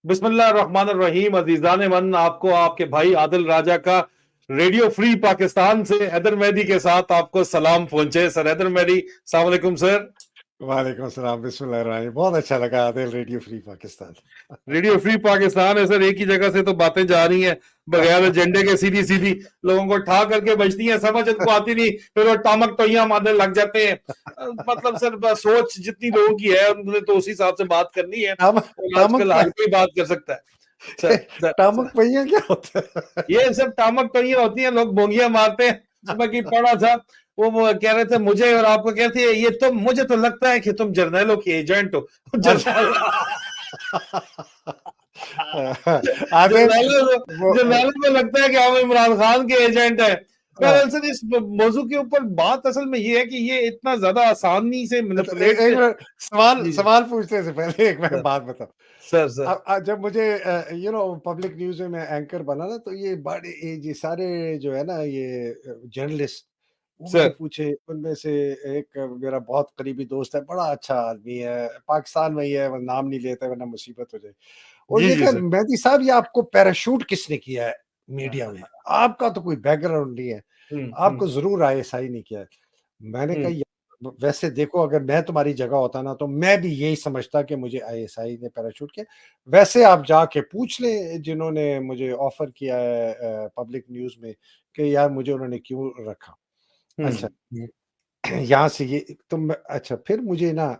بسم اللہ الرحمن الرحیم. عزیزان من، آپ کو آپ کے بھائی عادل راجہ کا ریڈیو فری پاکستان سے حیدر مہدی کے ساتھ آپ کو سلام پہنچے. سر حیدر مہدی، السلام علیکم سر. وعلیکم السلام. بسم اللہ الرحمن الرحیم. بہت اچھا لگا Adil radio free Pakistan. Radio free Pakistan ہے سر، ایک ہی جگہ سے تو باتیں جا رہی ہیں بغیر ایجنڈے کے، سیدھی سیدھی لوگوں کو ٹھا کر کے بجتی ہیں، سمجھ ان کو آتی نہیں، پھر وہ ٹامک ٹوئیاں مارنے لگ جاتے ہیں. مطلب سر سوچ جتنی لوگوں کی ہے انہوں نے تو اسی حساب سے بات کرنی ہے، اور آج کل ہر کوئی بات کر سکتا ہے. ٹامک پہیاں کیا ہوتا ہے؟ یہ سب ٹامک ٹوئیاں ہوتی ہیں، لوگ بونگیاں مارتے ہیں. جس میں کہ پڑھا تھا وہ کہہ رہے تھے مجھے اور آپ کو کہتے ہیں یہ تم، مجھے تو لگتا ہے کہ تم جرنیلوں کی ایجنٹ ہو. جرنیلوں کو لگتا ہے کہ ہم عمران خان کے ایجنٹ ہیں. سر اس موضوع کے اوپر بات اصل میں یہ ہے کہ یہ اتنا زیادہ آسانی سے مینپولیٹ. سوال پوچھنے سے پہلے ایک میں بات بتاؤں. سر جب مجھے پبلک نیوز میں اینکر بنا نا، تو یہ سارے جو ہے نا یہ جرنلسٹ وہ مجھے پوچھے. ان میں سے ایک میرا بہت قریبی دوست ہے، بڑا اچھا آدمی ہے، پاکستان میں ہی ہے، وہ نام نہیں لیتا ورنہ مصیبت ہو جائے. اور یہ کہ مہدی صاحب یہ آپ کو پیراشوٹ کس نے کیا ہے میڈیا میں؟ آپ کا تو کوئی بیک گراؤنڈ نہیں ہے، آپ کو ضرور ISI نہیں کیا ہے. میں نے کہا ویسے دیکھو، اگر میں تمہاری جگہ ہوتا نا تو میں بھی یہی سمجھتا کہ مجھے ISI نے پیراشوٹ کیا. ویسے آپ جا کے پوچھ لیں جنہوں نے مجھے آفر کیا ہے پبلک نیوز میں کہ یار مجھے انہوں نے کیوں رکھا. اچھا یہاں سے یہ تم اچھا پھر مجھے نا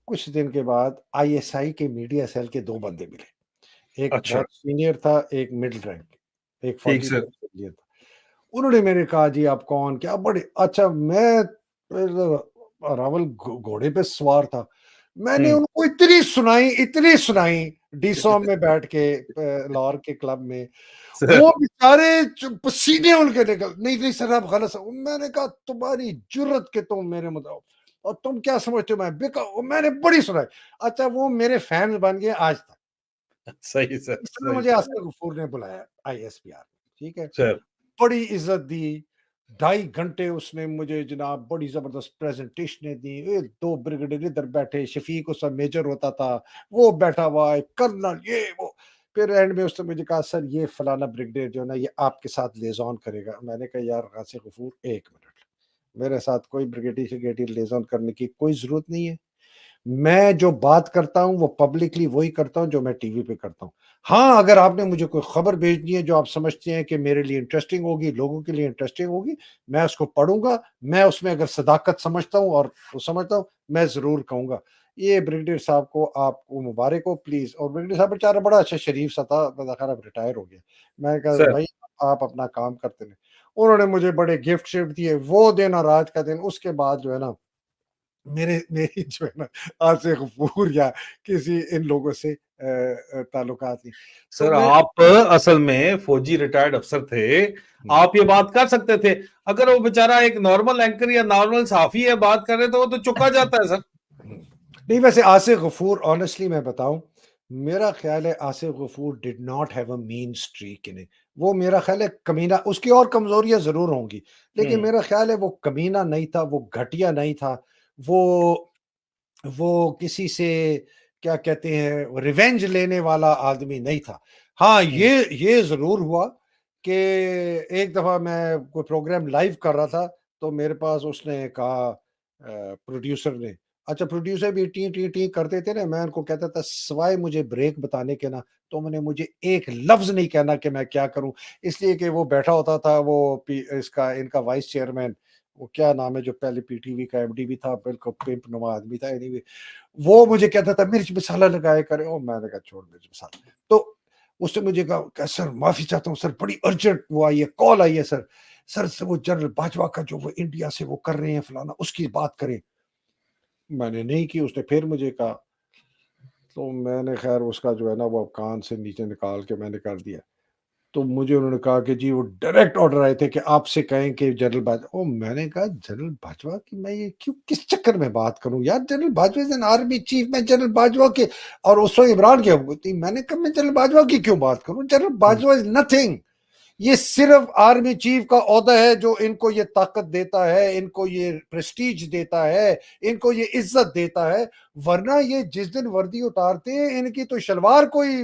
کچھ دن کے بعد ISI کے میڈیا سیل کے 2 بندے ملے. ایک بہت سینئر تھا، ایک مڈل رینک، ایک فوجی تھا. انہوں نے میرے کہا جی آپ کون، کیا بڑے اچھا. میں راول گھوڑے پہ سوار تھا. میں نے ان کو اتنی سنائی ڈی سوم میں بیٹھ کے لاہور کے کلب میں. وہ بیچارے پسینے ان کے نکل. نہیں سر آپ غلط. میں نے کہا تمہاری جرت کہ تم میرے مطابق، اور تم کیا سمجھتے ہو میں نے بڑی سنائی. اچھا وہ میرے فینز بن گئے آج تک. صحیح سر. مجھے آصف غفور نے بلایا ISPR، ٹھیک ہے، بڑی عزت دی. 2.5 گھنٹے اس نے مجھے جناب بڑی زبردست پریزنٹیشنیں دی. 2 بریگیڈیئر ادھر بیٹھے، شفیق اس وقت میجر ہوتا تھا، وہ بیٹھا ہوا ہے، کرنل یہ وہ. پھر اینڈ میں اس نے مجھے کہا سر یہ فلانا بریگیڈیئر جو ہے نا یہ آپ کے ساتھ لیزون کرے گا. میں نے کہا یار آصف غفور 1 منٹ، میرے ساتھ کوئی بریگیڈیئر لیزون کرنے کی کوئی ضرورت نہیں ہے. میں جو بات کرتا ہوں وہ پبلکلی وہی کرتا ہوں جو میں ٹی وی پہ کرتا ہوں. ہاں اگر آپ نے مجھے کوئی خبر بھیجنی ہے جو آپ سمجھتے ہیں کہ میرے لیے انٹرسٹنگ ہوگی، لوگوں کے لیے انٹرسٹنگ ہوگی، میں اس کو پڑھوں گا. میں اس میں اگر صداقت سمجھتا ہوں اور وہ سمجھتا ہوں میں ضرور کہوں گا. یہ بریگیڈیئر صاحب کو آپ کو مبارک ہو پلیز. اور بریگیڈیئر صاحب بیچارہ بڑا اچھا شریف سا تھا، بظاہر اب ریٹائر ہو گیا. میں نے کہا بھائی آپ اپنا کام کرتے ہیں. انہوں نے مجھے بڑے گفٹ شفٹ دیے. وہ دن اور آج کا دن، اس کے بعد جو ہے نا میری جو ہے نا آصف غفور یا کسی ان لوگوں سے تعلقات نہیں. سر آپ اصل میں فوجی ریٹائرڈ افسر تھے، آپ یہ بات کر سکتے تھے. اگر وہ بیچارہ ایک نارمل اینکر یا نارمل صحافی ہے بات کر رہے تو وہ تو چکا جاتا ہے سر. نہیں ویسے آصف غفور آنیسٹلی میں بتاؤں، میرا خیال ہے Asif Ghafoor did not have a mean streak in. وہ میرا خیال ہے کمینہ، اس کی اور کمزوریاں ضرور ہوں گی لیکن میرا خیال ہے وہ کمینہ نہیں تھا، وہ گھٹیا نہیں تھا، وہ کسی سے کیا کہتے ہیں ریونج لینے والا آدمی نہیں تھا. ہاں یہ ضرور ہوا کہ ایک دفعہ میں کوئی پروگرام لائیو کر رہا تھا تو میرے پاس اس نے کہا پروڈیوسر نے، اچھا پروڈیوسر بھی ٹی ٹی ٹی کرتے تھے نا، میں ان کو کہتا تھا سوائے مجھے بریک بتانے کے نا تو میں نے مجھے ایک لفظ نہیں کہنا کہ میں کیا کروں. اس لیے کہ وہ بیٹھا ہوتا تھا، وہ ان کا وائس چیئرمین، وہ کیا نام ہے جو پہلے PTV کا MD بھی تھا، بالکل پمپ نما آدمی تھا. وہ مجھے کہتا تھا مرچ مسالہ لگائے کرے. میں نے کہا چھوڑ مرچ مسالہ. تو اس نے مجھے کہا سر معافی چاہتا ہوں سر، بڑی ارجنٹ وہ آئی ہے، کال آئی ہے سر وہ جنرل باجوہ کا جو وہ انڈیا سے وہ کر رہے ہیں فلانا، اس کی بات کریں. میں نے نہیں کی. اس نے پھر مجھے کہا تو میں نے خیر اس کا جو ہے نا وہ کان سے نیچے نکال کے میں نے کر دیا. تو مجھے انہوں نے کہا کہ جی وہ ڈائریکٹ آرڈر آئے تھے کہ آپ سے کہیں کہ جنرل باجوہ. میں نے کہا جنرل باجوہ کی میں یہ کیوں کس چکر میں بات کروں یار؟ General Bajwa is an army chief, میں جنرل باجوہ کے اور اس وقت عمران کی حکومت تھی. میں نے کہا میں جنرل باجوہ کی کیوں بات کروں؟ General Bajwa is nothing. یہ صرف آرمی چیف کا عہدہ ہے جو ان کو یہ طاقت دیتا ہے, ان کو یہ پریسٹیج دیتا ہے, ان کو یہ عزت دیتا ہے, ورنہ یہ جس دن وردی اتارتے ہیں ان کی تو شلوار کوئی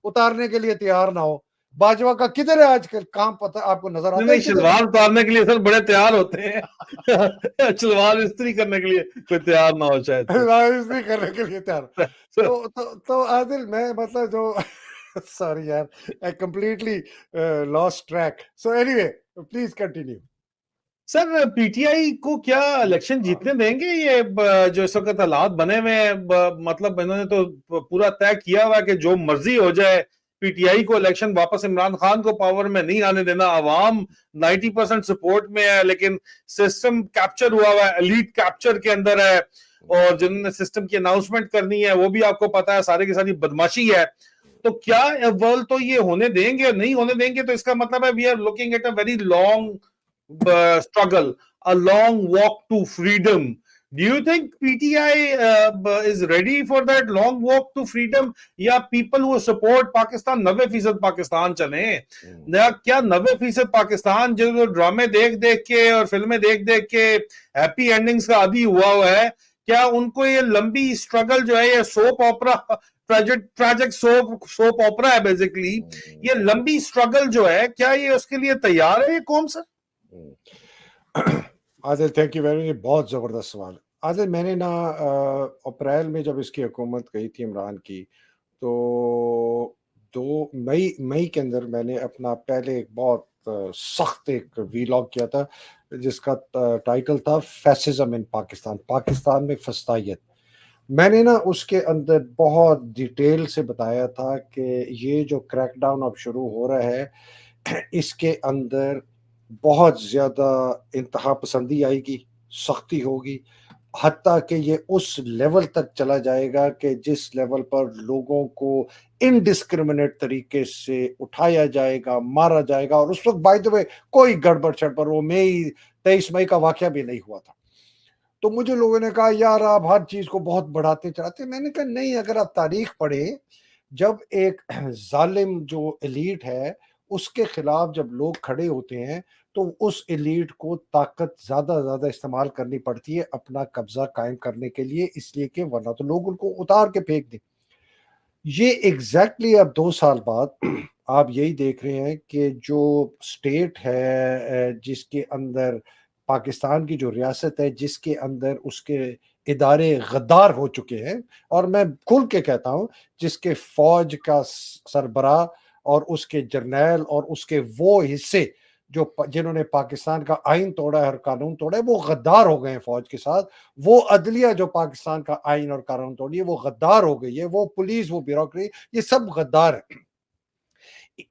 اتارنے کے لیے تیار نہ ہو. باجوہ کا کدھر ہے آج کل کام, پتہ آپ کو نظر آتا ہے نہیں, کدھر؟ شلوار اتارنے کے لیے سر بڑے تیار ہوتے ہیں, شلوار استری کرنے کے لیے کوئی تیار نہ ہو شاید. نہیں کرنے کے لیے تیار. تو عادل میں مطلب جو سوری یار I completely lost track. So anyway, please continue. Sir P T I کو کیا الیکشن جیتنے دیں گے یہ جو اس وقت حالات بنے ہوئے ہیں؟ مطلب انہوں نے تو پورا طے کیا ہوا کہ جو مرضی ہو جائے, پی ٹی آئی کو الیکشن واپس عمران خان کو پاور میں نہیں آنے دینا. عوام 90% سپورٹ میں ہے, لیکن سسٹم کیپچر ہوا ہوا ہے, ایلیٹ کیپچر کے اندر ہے, اور جنہوں نے سسٹم کی اناؤنسمنٹ کرنی ہے وہ بھی آپ کو پتا ہے سارے کی ساری بدماشی ہے. تو کیا ورلڈ تو یہ ہونے دیں گے, نہیں ہونے دیں گے تو اس کا مطلب ہے we are looking at a very long struggle, a long walk to freedom. Do you think PTI is ready for that long walk to freedom, یا people who support Pakistan 90% Pakistan چلیں؟ کیا 90% پاکستان جو ڈرامے دیکھ دیکھ کے اور فلمیں دیکھ دیکھ کے ہیپی اینڈنگز کا عادی ہوا ہوا ہے, کیا ان کو یہ لمبی اسٹرگل جو ہے, یہ سوپ اوپرا ٹریجک سوپ اوپرا ہے بیسیکلی, یہ لمبی اسٹرگل جو ہے, کیا یہ اس کے لیے تیار ہے یہ قوم سر؟ عادل تھینک یو ویری مچ, بہت زبردست سوال. عادل میں نے نا اپریل میں جب اس کی حکومت گئی تھی عمران کی, تو 2 مئی کے اندر میں نے اپنا پہلے ایک بہت سخت ایک ویلاگ کیا تھا جس کا ٹائٹل تھا فیسزم ان پاکستان, پاکستان میں فسطائیت. میں نے نا اس کے اندر بہت ڈیٹیل سے بتایا تھا کہ یہ جو کریک ڈاؤن اب شروع ہو رہا ہے, اس کے اندر بہت زیادہ انتہا پسندی آئے گی, سختی ہوگی, حتیٰ کہ یہ اس لیول تک چلا جائے گا کہ جس لیول پر لوگوں کو انڈسکرمنیٹ طریقے سے اٹھایا جائے گا, مارا جائے گا. اور اس وقت بائی دی وے کوئی گڑبڑ چڑبڑ, وہ 23 مئی کا واقعہ بھی نہیں ہوا تھا. تو مجھے لوگوں نے کہا یار آپ ہر چیز کو بہت بڑھاتے چڑھاتے. میں نے کہا نہیں, اگر آپ تاریخ پڑھیں, جب ایک ظالم جو ایلیٹ ہے اس کے خلاف جب لوگ کھڑے ہوتے ہیں تو اس ایلیٹ کو طاقت زیادہ استعمال کرنی پڑتی ہے اپنا قبضہ قائم کرنے کے لیے, اس لیے کہ ورنہ تو لوگ ان کو اتار کے پھینک دیں. یہ ایگزیکٹلی اب 2 سال بعد آپ یہی دیکھ رہے ہیں کہ جو اسٹیٹ ہے جس کے اندر پاکستان کی جو ریاست ہے, جس کے اندر اس کے ادارے غدار ہو چکے ہیں, اور میں کھل کے کہتا ہوں جس کے فوج کا سربراہ اور اس کے جرنیل اور اس کے وہ حصے جو جنہوں نے پاکستان کا آئین توڑا ہے اور قانون توڑا ہے, وہ غدار ہو گئے ہیں فوج کے ساتھ. وہ عدلیہ جو پاکستان کا آئین اور قانون توڑی ہے وہ غدار ہو گئی ہے. وہ پولیس, وہ بیوروکریسی, یہ سب غدار ہے.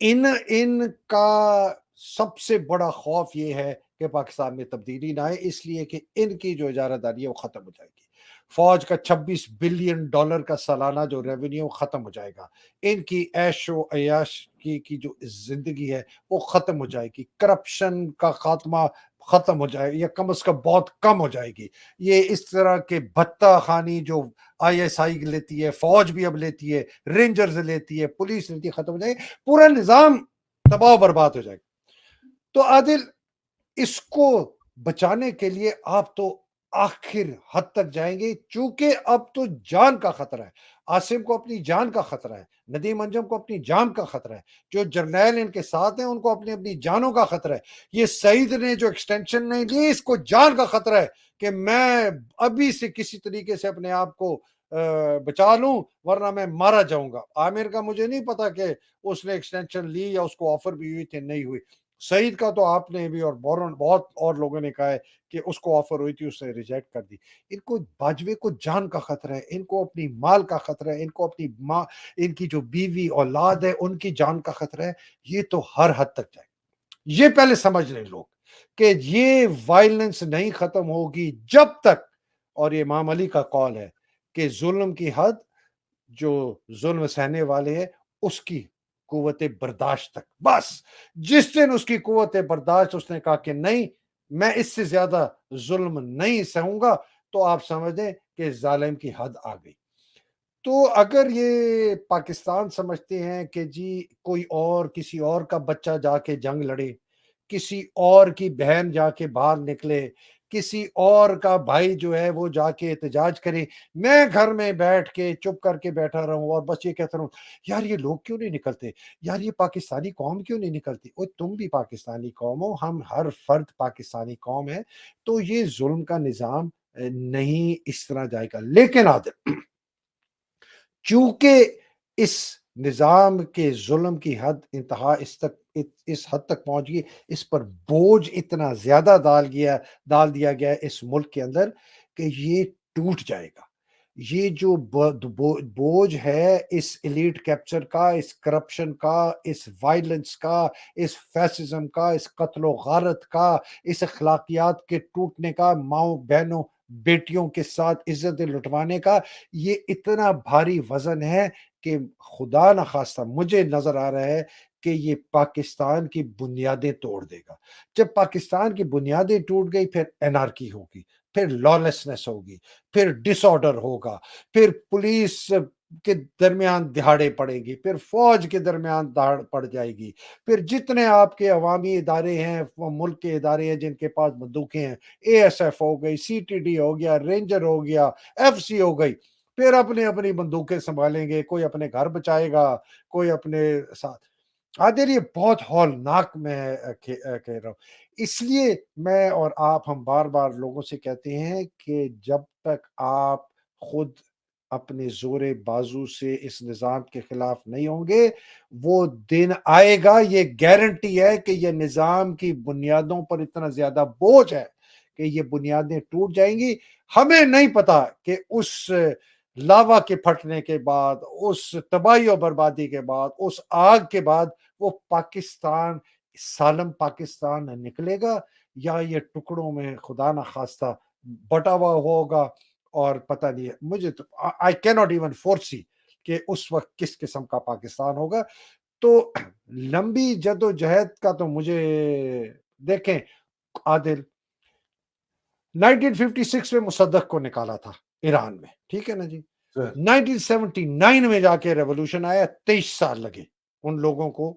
ان کا سب سے بڑا خوف یہ ہے کہ پاکستان میں تبدیلی نہ آئے, اس لیے کہ ان کی جو اجارہ داری ہے وہ ختم ہو جائے گی. فوج کا $26 بلین کا سالانہ جو ریونیو ختم ہو جائے گا. ان کی عیش و عیاش کی جو زندگی ہے وہ ختم ہو جائے گی. کرپشن کا خاتمہ ختم ہو جائے گا, یا کم از کم بہت کم ہو جائے گی. یہ اس طرح کے بھتہ خانی جو ISI لیتی ہے, فوج بھی اب لیتی ہے, رینجرز لیتی ہے, پولیس لیتی ہے, ختم ہو جائے گی. پورا نظام تباہ و برباد ہو جائے گا. تو عادل اس کو بچانے کے لیے آپ تو آخر حد تک جائیں گے, چونکہ اب تو جان کا خطرہ ہے. عاصم کو اپنی جان کا خطرہ ہے, ندیم انجم کو اپنی جان کا خطرہ ہے, جو جرنیل ان کے ساتھ ہیں ان کو اپنی جانوں کا خطرہ ہے. یہ سعید نے جو ایکسٹینشن نہیں لی, اس کو جان کا خطرہ ہے کہ میں ابھی سے کسی طریقے سے اپنے آپ کو بچا لوں ورنہ میں مارا جاؤں گا. عامر کا مجھے نہیں پتا کہ اس نے ایکسٹینشن لی یا اس کو آفر بھی ہوئی تھی, نہیں ہوئی. سعید کا تو آپ نے بھی اور بہت اور لوگوں نے کہا ہے کہ اس کو آفر ہوئی تھی, اس نے ریجیکٹ کر دی. ان کو باجوے کو جان کا خطرہ ہے, ان کو اپنی مال کا خطرہ ہے, ان کو اپنی ماں, ان کی جو بیوی اولاد ہے ان کی جان کا خطرہ ہے. یہ تو ہر حد تک جائے. یہ پہلے سمجھ لیں لوگ کہ یہ وائلنس نہیں ختم ہوگی جب تک, اور یہ امام علی کا قول ہے کہ ظلم کی حد جو ظلم سہنے والے ہیں اس کی قوت برداشت تک. بس جس دن اس کی قوت برداشت اس نے کہا کہ نہیں میں اس سے زیادہ ظلم نہیں سہوں گا, تو آپ سمجھ دیں کہ ظالم کی حد آ گئی. تو اگر یہ پاکستان سمجھتے ہیں کہ جی کوئی اور کسی اور کا بچہ جا کے جنگ لڑے، کسی اور کی بہن جا کے باہر نکلے، کسی اور کا بھائی جو ہے وہ جا کے احتجاج کرے، میں گھر میں بیٹھ کے چپ کر کے بیٹھا رہوں اور بس یہ کہتا رہوں یار یہ لوگ کیوں نہیں نکلتے، یار یہ پاکستانی قوم کیوں نہیں نکلتی؟ اوہ تم بھی پاکستانی قوم ہو، ہم ہر فرد پاکستانی قوم ہے، تو یہ ظلم کا نظام نہیں اس طرح جائے گا۔ لیکن عادل، چونکہ اس نظام کے ظلم کی حد انتہا اس حد تک پہنچ گئی، اس پر بوجھ اتنا زیادہ ڈال دیا گیا ہے اس ملک کے اندر کہ یہ ٹوٹ جائے گا۔ یہ جو بوجھ ہے اس ایلیٹ کیپچر کا، اس کرپشن کا، اس وائلنس کا، اس فیسزم کا، اس قتل و غارت کا، اس اخلاقیات کے ٹوٹنے کا، ماؤں بہنوں بیٹیوں کے ساتھ عزتیں لٹوانے کا، یہ اتنا بھاری وزن ہے کہ خدا نخواستہ مجھے نظر آ رہا ہے کہ یہ پاکستان کی بنیادیں توڑ دے گا۔ جب پاکستان کی بنیادیں ٹوٹ گئی پھر انارکی ہوگی، پھر لالسنس ہوگی، پھر ڈس آرڈر ہوگا، پھر پولیس کے درمیان دہاڑے پڑے گی، پھر فوج کے درمیان دہاڑ پڑ جائے گی، پھر جتنے آپ کے عوامی ادارے ہیں، وہ ملک کے ادارے ہیں جن کے پاس بندوقیں ہیں، اے ایس ایف ہو گئی، سی ٹی ڈی ہو گیا، رینجر ہو گیا، ایف سی ہو گئی، پھر اپنی بندوقیں سنبھالیں گے، کوئی اپنے گھر بچائے گا، کوئی اپنے ساتھ۔ عادل یہ بہت ہولناک میں کہہ رہا ہوں، اس لیے میں اور آپ ہم بار بار لوگوں سے کہتے ہیں کہ جب تک آپ خود اپنے زور بازو سے اس نظام کے خلاف نہیں ہوں گے، وہ دن آئے گا، یہ گارنٹی ہے کہ یہ نظام کی بنیادوں پر اتنا زیادہ بوجھ ہے کہ یہ بنیادیں ٹوٹ جائیں گی۔ ہمیں نہیں پتا کہ اس لاوا کے پھٹنے کے بعد، اس تباہی و بربادی کے بعد، اس آگ کے بعد وہ پاکستان سالم پاکستان نکلے گا یا یہ ٹکڑوں میں خدا نخواستہ بٹا ہوا ہوگا، اور پتہ نہیں ہے مجھے تو I cannot even foresee کہ اس وقت کس قسم کا پاکستان ہوگا۔ تو لمبی جد و جہد کا تو مجھے دیکھیں عادل، 1956 میں مصدق کو نکالا تھا ایران میں، ٹھیک ہے نا جی، 1979 میں جا کے ریولوشن آیا، 23 سال لگے ان لوگوں کو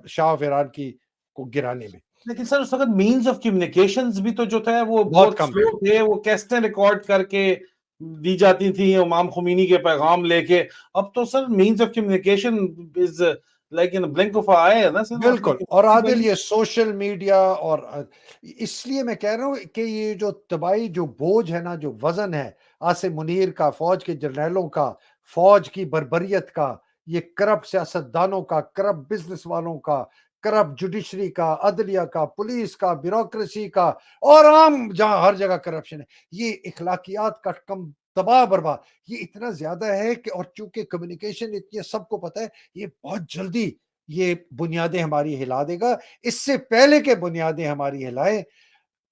شاہ آف ایران کو گرانے میں۔ لیکن سر اس وقت مینز آف کمیونیکیشنز بھی تو جو تھا وہ بہت بہت کم سلو تھے، وہ کیسٹیں ریکارڈ کر کے دی جاتی تھیں امام خمینی کے پیغام لے کے۔ اب تو sir means of communication is like in blink of eye ہے نا سر۔ بالکل، اور عادل یہ سوشل میڈیا، اور اس لیے میں کہہ رہا ہوں کہ یہ جو تباہی، جو بوجھ ہے نا، جو وزن ہے عاصم منیر کا، فوج کے جرنیلوں کا، فوج کی بربریت کا، یہ کرپٹ سیاستدانوں کا، کرپٹ بزنس والوں کا، کرپٹ جوڈیشری کا، عدلیہ کا، پولیس کا، بیوروکریسی کا، اور عام جہاں ہر جگہ کرپشن ہے، یہ اخلاقیات کا کم تباہ برباد، یہ اتنا زیادہ ہے کہ، اور چونکہ کمیونیکیشن اتنی سب کو پتہ ہے، یہ بہت جلدی یہ بنیادیں ہماری ہلا دے گا۔ اس سے پہلے کہ بنیادیں ہماری ہلائے،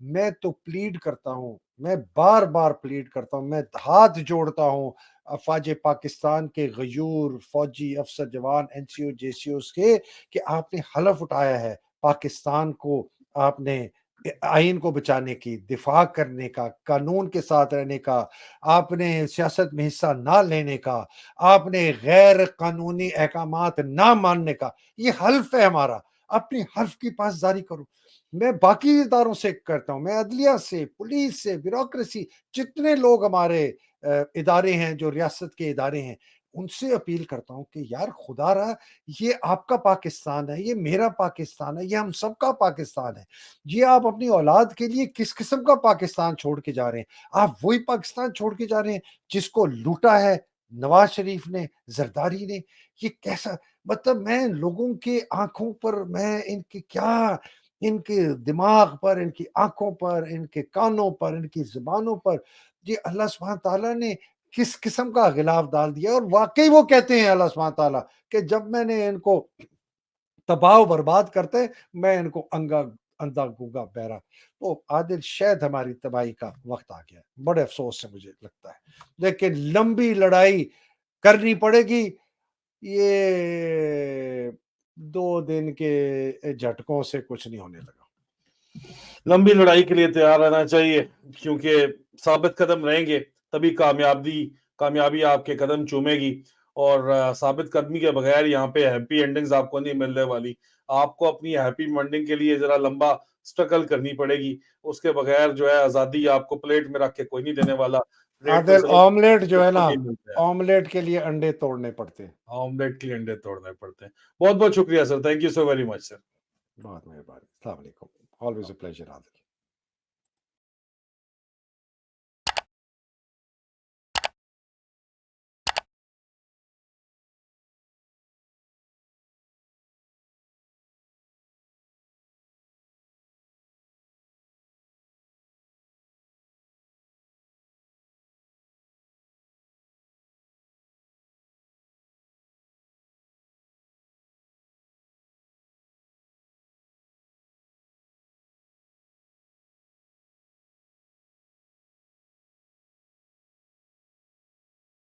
میں تو پلیڈ کرتا ہوں، میں بار بار پلیڈ کرتا ہوں، میں ہاتھ جوڑتا ہوں افواج پاکستان کے غیور فوجی افسر جوان این سی او جے سی اوز کے، کہ آپ نے حلف اٹھایا ہے پاکستان کو، آپ نے آئین کو بچانے کی، دفاع کرنے کا، قانون کے ساتھ رہنے کا، آپ نے سیاست میں حصہ نہ لینے کا، آپ نے غیر قانونی احکامات نہ ماننے کا، یہ حلف ہے ہمارا، اپنی حلف کی پاسداری کرو۔ میں باقی اداروں سے کرتا ہوں، میں عدلیہ سے، پولیس سے، بیوروکریسی، جتنے لوگ ہمارے ادارے ہیں جو ریاست کے ادارے ہیں، ان سے اپیل کرتا ہوں کہ یار خدا رہا، یہ آپ کا پاکستان ہے، یہ میرا پاکستان ہے، یہ ہم سب کا پاکستان ہے۔ یہ آپ اپنی اولاد کے لیے کس قسم کا پاکستان چھوڑ کے جا رہے ہیں؟ آپ وہی پاکستان چھوڑ کے جا رہے ہیں جس کو لوٹا ہے نواز شریف نے، زرداری نے۔ یہ کیسا، مطلب میں لوگوں کے آنکھوں پر، میں ان کے کیا، ان کے دماغ پر، ان کی آنکھوں پر، ان کے کانوں پر، ان کی زبانوں پر یہ اللہ سبحانہ تعالیٰ نے کس قسم کا غلاف ڈال دیا۔ اور واقعی وہ کہتے ہیں اللہ سبحانہ تعالیٰ کہ جب میں نے ان کو تباہ و برباد کرتے، میں ان کو اندھا گونگا بہرا۔ تو عادل شاید ہماری تباہی کا وقت آ گیا ہے، بڑے افسوس سے مجھے لگتا ہے، لیکن لمبی لڑائی کرنی پڑے گی۔ یہ 2 دن کے جھٹکوں سے کچھ نہیں ہونے لگا۔ لمبی لڑائی کے لیے تیار رہنا چاہیے، کیونکہ ثابت قدم رہیں گے تبھی کامیابی آپ کے قدم چومے گی، اور ثابت قدمی کے بغیر یہاں پہ ہیپی اینڈنگز آپ کو نہیں ملنے والی. آپ کو اپنی ہیپی اینڈنگ کے لیے ذرا لمبا اسٹرگل کرنی پڑے گی. اس کے بغیر جو ہے آزادی آپ کو پلیٹ میں رکھ کے کوئی نہیں دینے والا. عادل آملیٹ جو ہے نا، نہیں ملتا ہے. آملیٹ کے لیے انڈے توڑنے پڑتے ہیں. آملیٹ کے لیے انڈے توڑنے پڑتے ہیں. بہت بہت شکریہ sir, thank you so very much sir. بہت مہربانی. السلام علیکم. Always a pleasure Adil.